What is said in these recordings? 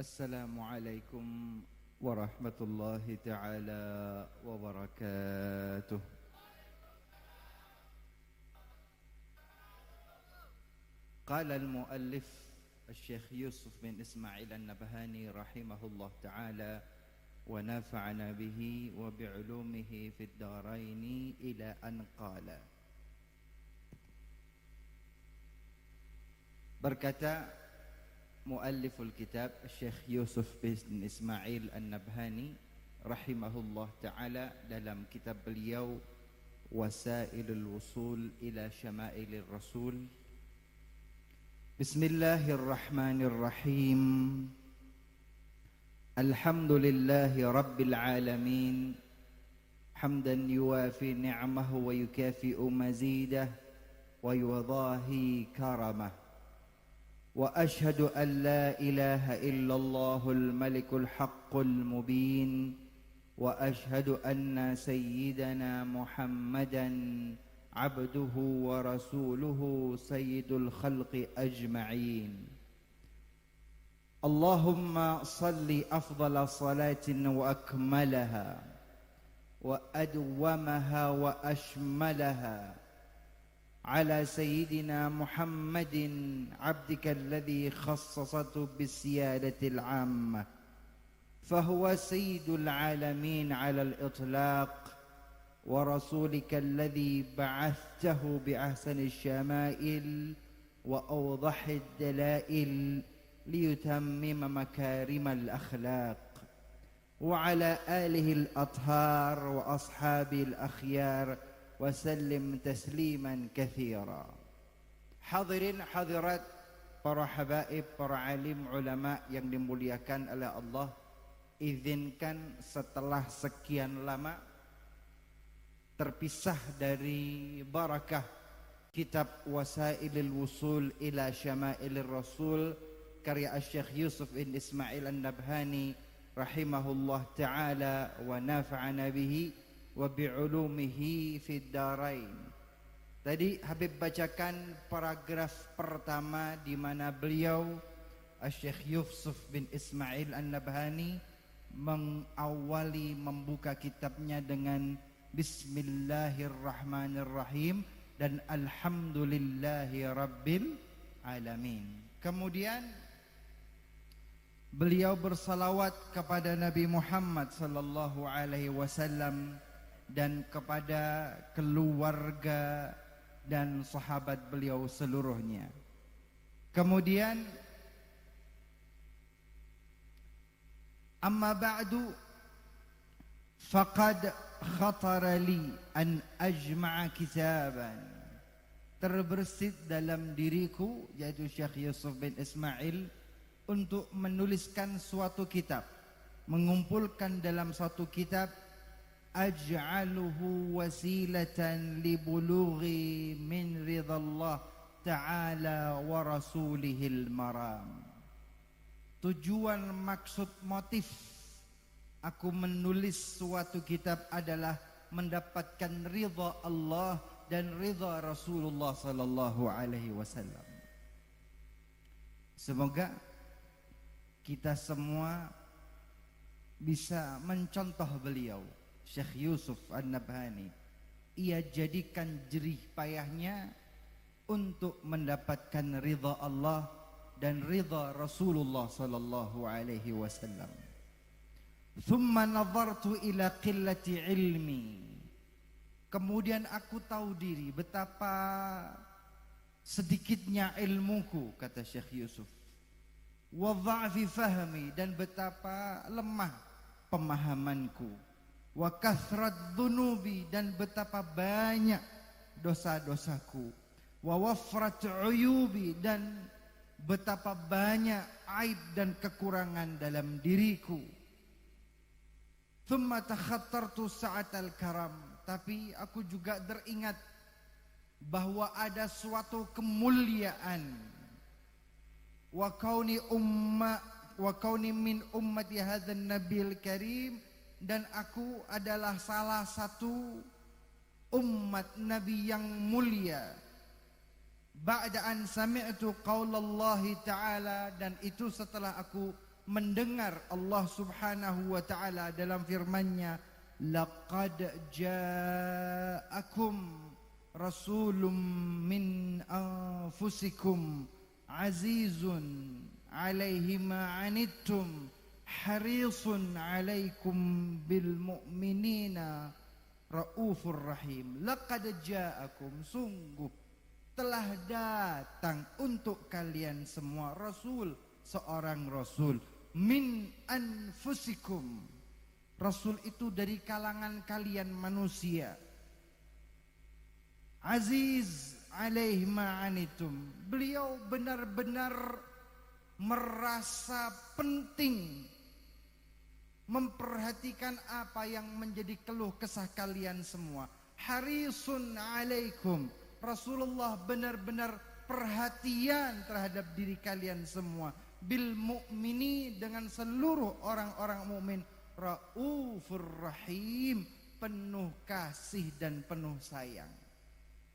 Assalamualaikum warahmatullahi ta'ala wabarakatuh. Qala al-muallif al-Syekh Yusuf bin Ismail an-Nabhani rahimahullah ta'ala wa nafa'ana bihi wa bi'ulumihi fid daraini ila an qala. Berkata mualliful kitab Syekh Yusuf bin Ismail an-Nabhani rahimahullah ta'ala dalam kitab beliau Wasailul Wusul ila Syamailir Rasul. Bismillahirrahmanirrahim. Alhamdulillahi rabbil alamin, hamdan yuwafi ni'amahu wa yukafi'u mazidah wa yudahi karamah. وأشهد أن لا إله إلا الله الملك الحق المبين وأشهد أن سيدنا محمدا عبده ورسوله سيد الخلق أجمعين. اللهم صل أفضل صلاة وأكملها وأدومها وأشملها على سيدنا محمد عبدك الذي خصصته بالسيادة العامة فهو سيد العالمين على الإطلاق ورسولك الذي بعثته بأحسن الشمائل وأوضح الدلائل ليتمم مكارم الأخلاق وعلى آله الأطهار وأصحابه الأخيار wasallim tasliman katsira. Hadirin hadirat, para habaib, para alim ulama yang dimuliakan oleh Allah, izinkan setelah sekian lama terpisah dari barakah kitab Wasailul Wusul ila Syamailir Rasul karya Syekh Yusuf bin Ismail an-Nabhani rahimahullah ta'ala wa nafa'ana bihi wa bi'ulumihi fid darain. Tadi Habib bacakan paragraf pertama di mana beliau Syekh Yusuf bin Ismail an-Nabhani mengawali membuka kitabnya dengan Bismillahirrahmanirrahim dan Alhamdulillahi Rabbil Alamin. Kemudian beliau bersalawat kepada Nabi Muhammad sallallahu alaihi wasallam dan kepada keluarga dan sahabat beliau seluruhnya. Kemudian amma ba'du faqad khatara li an ajma'a kitaban. Terbersit dalam diriku, yaitu Syekh Yusuf bin Ismail, untuk menuliskan suatu kitab, mengumpulkan dalam suatu kitab aj'aluhu wasilatan li bulughi min ridallah ta'ala wa rasulihil maram. Tujuan, maksud, motif aku menulis suatu kitab adalah mendapatkan ridha Allah dan ridha Rasulullah sallallahu alaihi wasallam. Semoga kita semua bisa mencontoh beliau Syekh Yusuf an-Nabhani. Ia jadikan jerih payahnya untuk mendapatkan ridha Allah dan ridha Rasulullah sallallahu alaihi wasallam. Thumma nadhartu ila qillati ilmi. Kemudian aku tahu diri betapa sedikitnya ilmuku, kata Syekh Yusuf. Wa dha'fi fahmi, dan betapa lemah pemahamanku. Wa kathrat dhunubi, dan betapa banyak dosa-dosaku. Wa wafrat uyubi, dan betapa banyak aib dan kekurangan dalam diriku. Thumma takhattartu sa'atal karam, tapi aku juga teringat bahwa ada suatu kemuliaan. Wa kauni min ummati hadzal nabil karim, dan aku adalah salah satu umat Nabi yang mulia. Ba'da an sami'tu qaulallahi ta'ala, dan itu setelah aku mendengar Allah Subhanahu wa taala dalam firman-Nya, laqad ja'akum rasulun min anfusikum azizun alaihi ma anittum harisun alaikum bil mu'minina raufur rahim. Laqad ja'akum, sungguh telah datang untuk kalian semua rasul, seorang rasul min anfusikum. Rasul itu dari kalangan kalian manusia. Aziz alaihi ma'anitum, beliau benar-benar merasa penting memperhatikan apa yang menjadi keluh kesah kalian semua. Harisun alaikum, Rasulullah benar-benar perhatian terhadap diri kalian semua. Bil mu'mini, dengan seluruh orang-orang mukmin. Raufur rahim, penuh kasih dan penuh sayang.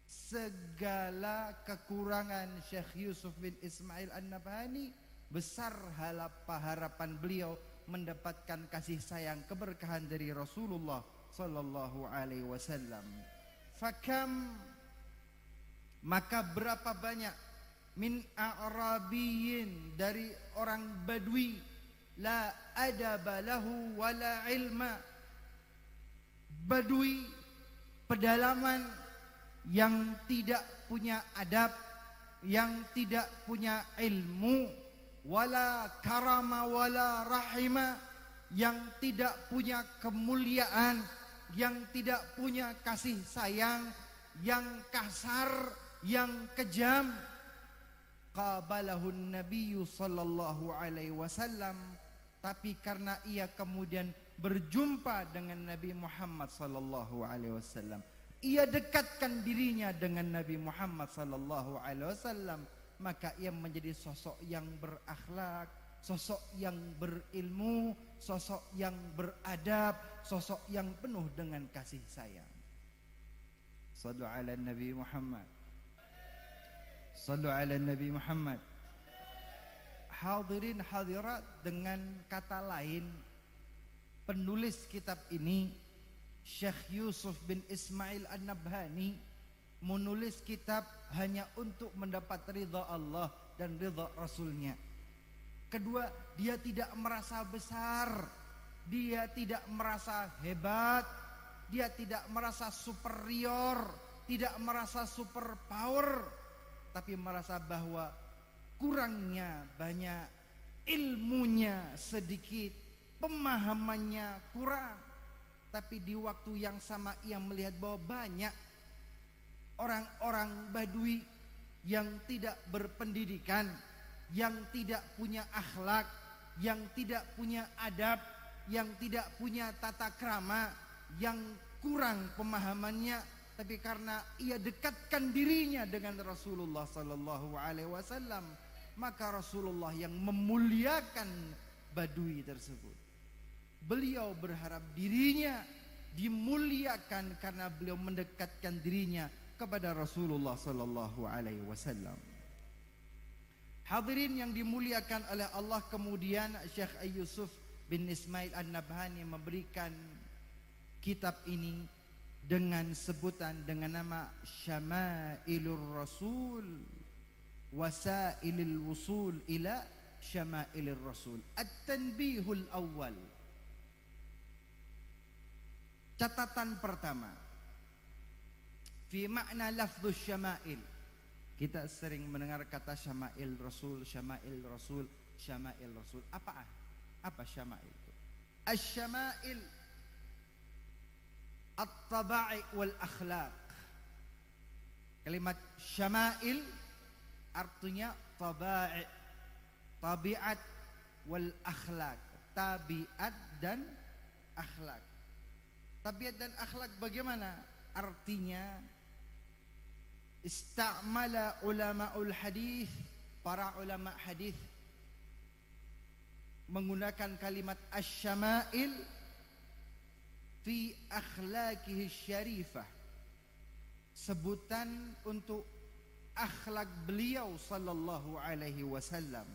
Segala kekurangan Syekh Yusuf bin Ismail An-Nabhani, besar harapan beliau mendapatkan kasih sayang keberkahan dari Rasulullah sallallahu alaihi wasallam. Fakam, maka berapa banyak, min a'rabiyin, dari orang badui, la adaba lahu wala ilma, badui pedalaman yang tidak punya adab, yang tidak punya ilmu, wala karama wala rahima, yang tidak punya kemuliaan, yang tidak punya kasih sayang, yang kasar, yang kejam. Qabalahun nabiyyu sallallahu alaihi wasallam, tapi karena ia kemudian berjumpa dengan Nabi Muhammad sallallahu alaihi wasallam, ia dekatkan dirinya dengan Nabi Muhammad sallallahu alaihi wasallam, maka ia menjadi sosok yang berakhlak, sosok yang berilmu, sosok yang beradab, sosok yang penuh dengan kasih sayang. Sallu ala Nabi Muhammad. Sallu ala Nabi Muhammad. Hadirin hadirat, dengan kata lain, penulis kitab ini Syekh Yusuf bin Ismail An-Nabhani menulis kitab hanya untuk mendapat ridha Allah dan ridha Rasulnya. Kedua, dia tidak merasa besar, dia tidak merasa hebat, dia tidak merasa superior, tidak merasa superpower, tapi merasa bahwa kurangnya banyak, ilmunya sedikit, pemahamannya kurang. Tapi di waktu yang sama ia melihat bahwa banyak orang-orang badui yang tidak berpendidikan, yang tidak punya akhlak, yang tidak punya adab, yang tidak punya tata krama, yang kurang pemahamannya. Tapi karena ia dekatkan dirinya dengan Rasulullah sallallahu alaihi wasallam, maka Rasulullah yang memuliakan badui tersebut. Beliau berharap dirinya dimuliakan karena beliau mendekatkan dirinya kepada Rasulullah sallallahu alaihi wasallam. Hadirin yang dimuliakan oleh Allah, kemudian Syekh Yusuf bin Ismail An-Nabhani memberikan kitab ini dengan sebutan, dengan nama Syama'ilur Rasul, Wasailul Wusul ila Syama'ilur Rasul. At-tanbihul awal. Catatan pertama, fi makna lafdhus syama'il. Kita sering mendengar kata syama'il Rasul, syama'il Rasul, syama'il Rasul. Apa syama'il itu? Asy-syama'il at-taba'i wal akhlaq. Kalimat syama'il artinya taba'i, tabiat, wal akhlaq, tabiat dan akhlak. Tabiat dan akhlak bagaimana? Artinya istamala ulamaul hadis, para ulama hadis menggunakan kalimat asy-syama'il fi akhlaqihi syarifah, sebutan untuk akhlak beliau sallallahu alaihi wasallam,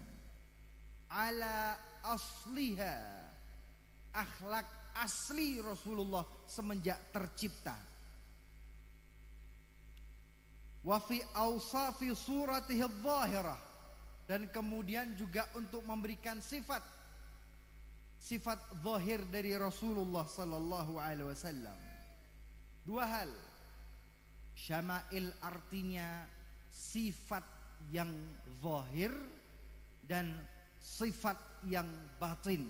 ala asliha, akhlak asli Rasulullah semenjak tercipta. Wa fi awsafi suratihi adh-dhahirah, dan kemudian juga untuk memberikan sifat zahir dari Rasulullah sallallahu alaihi wasallam. Dua hal. Syama'il artinya sifat yang zahir dan sifat yang batin.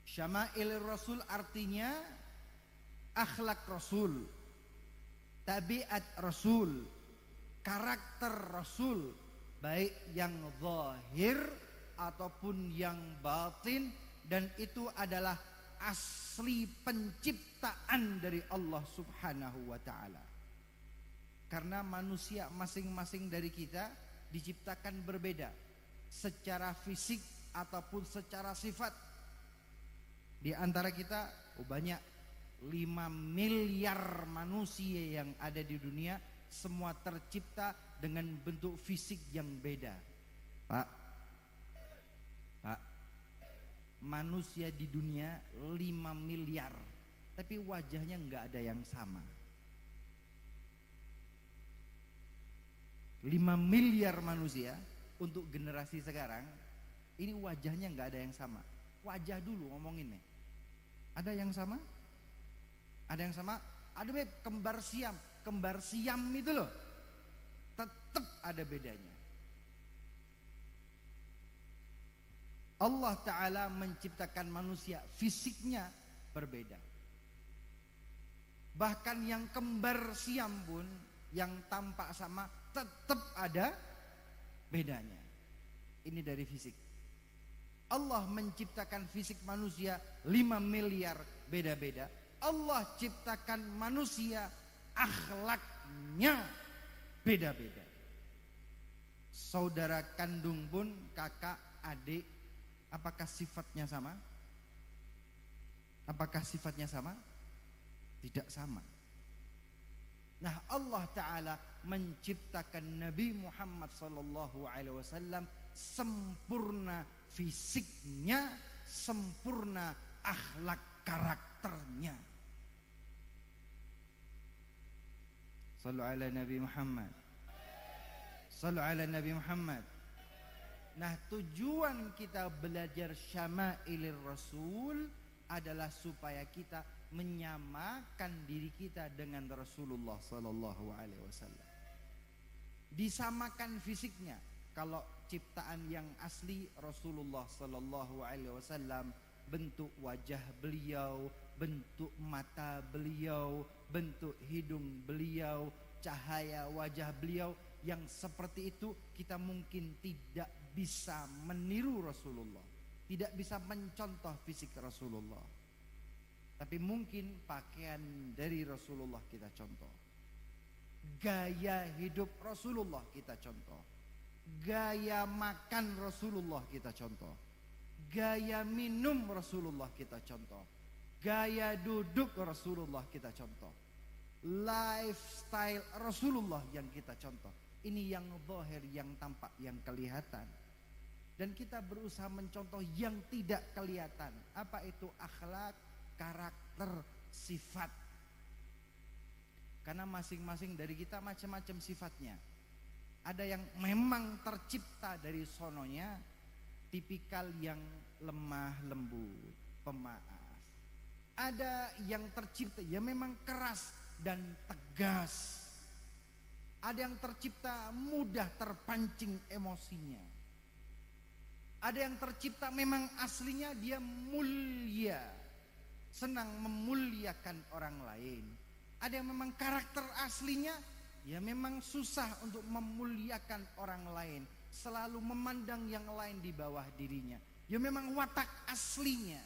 Syama'il Rasul artinya akhlak Rasul, tabiat Rasul, karakter Rasul, baik yang zahir ataupun yang batin, dan itu adalah asli penciptaan dari Allah Subhanahu wa ta'ala. Karena manusia masing-masing dari kita diciptakan berbeda secara fisik ataupun secara sifat. Di antara kita banyak 5 miliar manusia yang ada di dunia, semua tercipta dengan bentuk fisik yang beda. Pak, manusia di dunia 5 miliar, tapi wajahnya nggak ada yang sama. 5 miliar manusia untuk generasi sekarang ini wajahnya nggak ada yang sama. Wajah dulu ngomongin nih, ada yang sama? Ada yang sama? Ada kembar siam itu loh, tetap ada bedanya. Allah Ta'ala menciptakan manusia, fisiknya berbeda. Bahkan yang kembar siam pun, yang tampak sama, tetap ada bedanya. Ini dari fisik. Allah menciptakan fisik manusia 5 miliar beda-beda. Allah ciptakan manusia akhlaknya beda-beda. Saudara kandung pun, kakak, adik, apakah sifatnya sama? Apakah sifatnya sama? Tidak sama. Nah, Allah Ta'ala menciptakan Nabi Muhammad sallallahu alaihi wasallam sempurna fisiknya, sempurna akhlak karakternya. Sallu ala Nabi Muhammad. Sallu ala Nabi Muhammad. Nah, tujuan kita belajar syamailir Rasul adalah supaya kita menyamakan diri kita dengan Rasulullah sallallahu alaihi wasallam. Disamakan fisiknya. Kalau ciptaan yang asli Rasulullah sallallahu alaihi wasallam, bentuk wajah beliau, bentuk mata beliau, bentuk hidung beliau, cahaya wajah beliau, yang seperti itu kita mungkin tidak bisa meniru Rasulullah, tidak bisa mencontoh fisik Rasulullah. Tapi mungkin pakaian dari Rasulullah kita contoh, gaya hidup Rasulullah kita contoh, gaya makan Rasulullah kita contoh, gaya minum Rasulullah kita contoh, gaya duduk Rasulullah kita contoh, lifestyle Rasulullah yang kita contoh. Ini yang zahir, yang tampak, yang kelihatan. Dan kita berusaha mencontoh yang tidak kelihatan. Apa itu? Akhlak, karakter, sifat. Karena masing-masing dari kita macam-macam sifatnya. Ada yang memang tercipta dari sononya, tipikal yang lemah lembut, pemaaf. Ada yang tercipta ya memang keras dan tegas. Ada yang tercipta mudah terpancing emosinya. Ada yang tercipta memang aslinya dia mulia, senang memuliakan orang lain. Ada yang memang karakter aslinya ya memang susah untuk memuliakan orang lain, selalu memandang yang lain di bawah dirinya. Ya memang watak aslinya.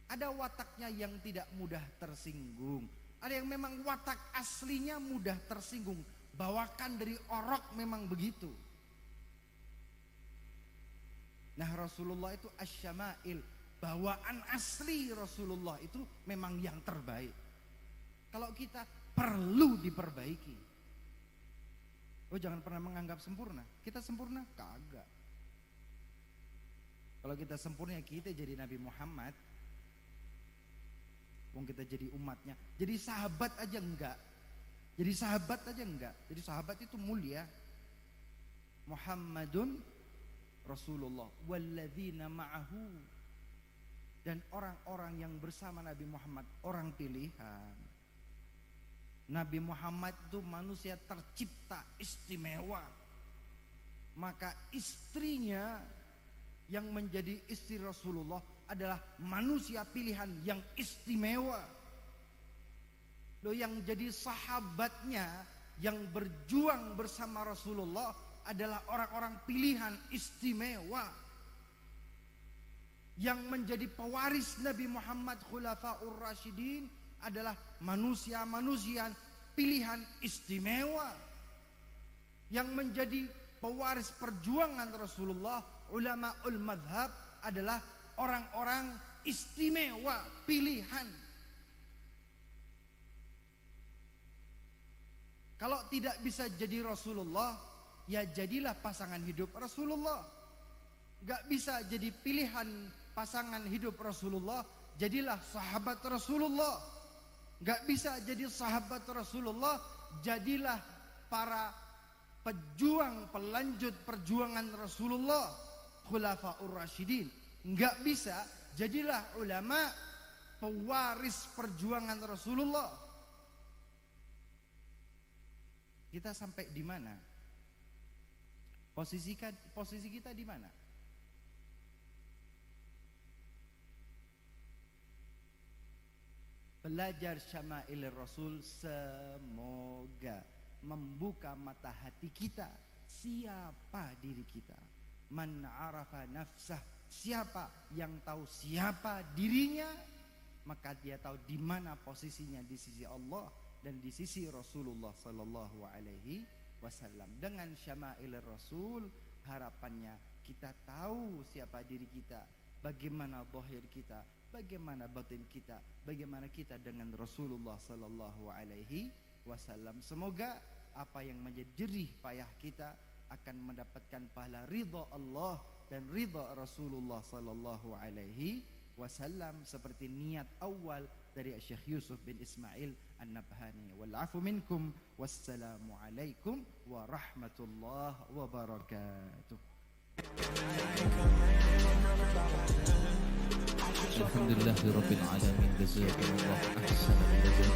Ada wataknya yang tidak mudah tersinggung. Ada yang memang watak aslinya mudah tersinggung. Bawaan dari orok memang begitu. Nah, Rasulullah itu asyama'il, bawaan asli Rasulullah itu memang yang terbaik. Kalau kita perlu diperbaiki. Oh, jangan pernah menganggap sempurna. Kita sempurna? Kagak. Kalau kita sempurna kita jadi Nabi Muhammad. Wong kita jadi umatnya. Jadi sahabat aja enggak. Jadi sahabat aja enggak. Jadi sahabat itu mulia. Muhammadun Rasulullah walladzina ma'ahu, dan orang-orang yang bersama Nabi Muhammad orang pilihan. Nabi Muhammad itu manusia tercipta istimewa. Maka istrinya yang menjadi istri Rasulullah adalah manusia pilihan yang istimewa. Loh, yang jadi sahabatnya yang berjuang bersama Rasulullah adalah orang-orang pilihan istimewa. Yang menjadi pewaris Nabi Muhammad Khulafaur Rasyidin adalah manusia-manusia pilihan istimewa. Yang menjadi pewaris perjuangan Rasulullah, ulamaul madhab, adalah orang-orang istimewa pilihan. Kalau tidak bisa jadi Rasulullah, ya jadilah pasangan hidup Rasulullah. Gak bisa jadi pilihan pasangan hidup Rasulullah, jadilah sahabat Rasulullah. Gak bisa jadi sahabat Rasulullah, jadilah para pejuang pelanjut perjuangan Rasulullah, Khulafaur Rasyidin. Gak bisa, jadilah ulama pewaris perjuangan Rasulullah. Kita sampai di mana? Posisi kita di mana? Belajar syama'il Rasul semoga membuka mata hati kita. Siapa diri kita? Man arafa nafsah. Siapa yang tahu siapa dirinya, maka dia tahu di mana posisinya di sisi Allah dan di sisi Rasulullah sallallahu alaihi wasallam. Dengan syama'il Rasul, harapannya kita tahu siapa diri kita, bagaimana zahir kita, bagaimana batin kita, bagaimana kita dengan Rasulullah sallallahu alaihi wasallam. Semoga apa yang menjadi jerih payah kita akan mendapatkan pahala ridha Allah dan ridha Rasulullah sallallahu alaihi wasallam, seperti niat awal dari Syekh Yusuf bin Ismail An-Nabhani. Wal afu minkum, wassalamu alaikum warahmatullahi wabarakatuh. Alhamdulillahirabbil alamin, jazakumullah ahsanal jazaa.